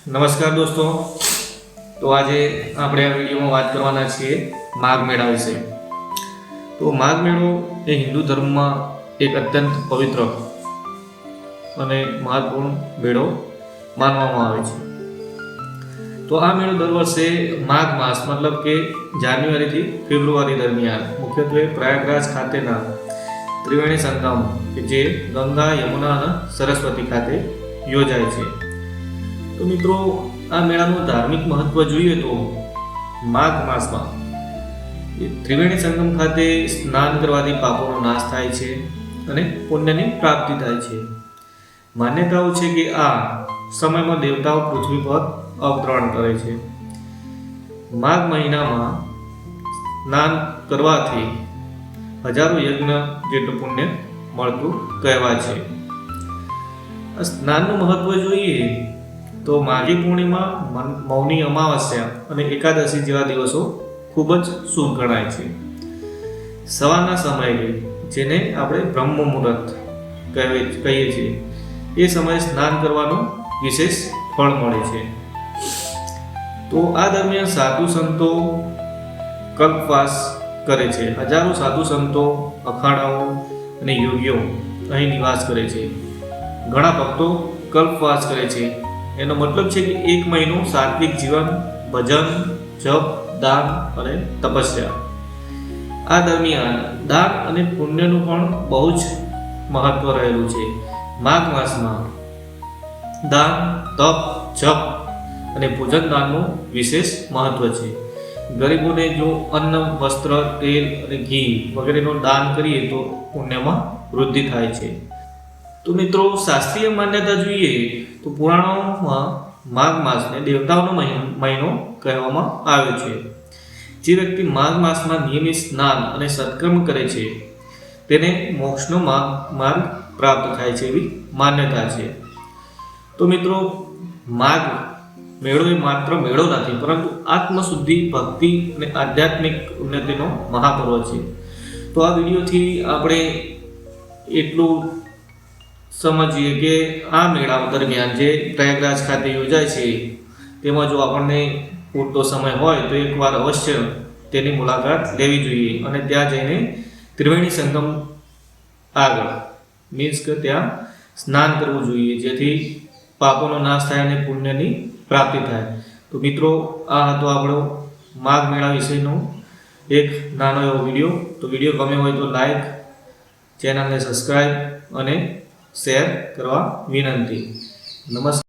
નમસ્કાર દોસ્તો, તો આજે આપણે આ વિડીયોમાં વાત કરવાના છીએ માઘ મેળા વિશે। તો માઘ મેળો એ હિન્દુ ધર્મમાં એક અત્યંત પવિત્ર અને મહત્વપૂર્ણ મેળો માનવામાં આવે છે। તો આ મેળો દર વર્ષે માઘ માસ મતલબ કે જાન્યુઆરીથી ફેબ્રુઆરી દરમિયાન મુખ્યત્વે પ્રયાગરાજ ખાતેના ત્રિવેણી સંગમ કે જે ગંગા, યમુના અને સરસ્વતી ખાતે યોજાય છે। તો મિત્રો, આ મેળાનું ધાર્મિક મહત્વ જોઈએ તો માઘ માસમાં ત્રિવેણી સંગમ ખાતે સ્નાન કરવાથી પાપોનો નાશ થાય છે અને પુણ્યની પ્રાપ્તિ થાય છે। માન્યતાઓ છે કે આ સમયમાં દેવતાઓ પૃથ્વી પર અવતરણ કરે છે। માઘ મહિનામાં સ્નાન કરવાથી હજારો યજ્ઞ જેટલું પુણ્ય મળતું કહેવાય છે। સ્નાનનું મહત્વ જોઈએ તો માઘી પૂર્ણિમા, મૌની અમાવસ્યા અને એકાદશી જેવા દિવસો ખૂબ જ શુભ ગણાય છે। સવારના સમયે જેને આપણે બ્રહ્મ મુહૂર્ત કહીએ છીએ એ સમયે સ્નાન કરવાનું વિશેષ ફળ મળે છે। તો આ દરમિયાન સાધુ સંતો કલ્પવાસ કરે છે। હજારો સાધુ સંતો, અખાડાઓ અને યોગીઓ અહીં નિવાસ કરે છે। ઘણા ભક્તો કલ્પવાસ કરે છે। એનો મતલબ છે કે એક મહિનો સાત્વિક જીવન, ભજન, જપ, દાન અને તપસ્યા। આ દરમિયાન દાન અને પુણ્યનું પણ બહુ જ મહત્વ રહેલું છે। માઘ માસમાં દાન, તપ, જપ અને ભોજન દાનનું વિશેષ મહત્વ છે। ગરીબોને જો અન્ન, વસ્ત્ર, તેલ અને ઘી વગેરેનું દાન કરીએ તો પુણ્યમાં વૃદ્ધિ થાય છે। તો મિત્રો, શાસ્ત્રીય માન્યતા જોઈએ તો પુરાણોમાં માઘ માસને દેવતાઓનો મહિનો કહેવામાં આવ્યો છે। જે વ્યક્તિ માઘ માસમાં નિયમિત સ્નાન અને સત્કર્મ કરે છે તેને મોક્ષનો માર્ગ પ્રાપ્ત થાય છે એવી માન્યતા છે। તો મિત્રો, માઘ મેળો એ માત્ર મેળો નથી પરંતુ આત્મશુદ્ધિ, ભક્તિ અને આધ્યાત્મિક ઉન્નતિનો મહાપર્વ છે। તો આ વિડીયોથી આપણે એટલું સમજીએ કે આ મેળા દરમિયાન જે પ્રયાગરાજ ખાતે યોજાય છે તેમાં જો આપણને પૂરતો સમય હોય તો એકવાર અવશ્ય તેની મુલાકાત લેવી જોઈએ અને ત્યાં જઈને ત્રિવેણી સંગમ આગળ મીન્સ કે ત્યાં સ્નાન કરવું જોઈએ, જેથી પાપોનો નાશ થાય અને પુણ્યની પ્રાપ્તિ થાય। તો મિત્રો, આ હતો આપણો માઘ મેળા વિશેનો એક નાનો એવો વિડીયો। તો વિડીયો ગમ્યો હોય તો લાઈક, ચેનલને સબસ્ક્રાઈબ અને શેર કરવા વિનંતી। નમસ્કાર।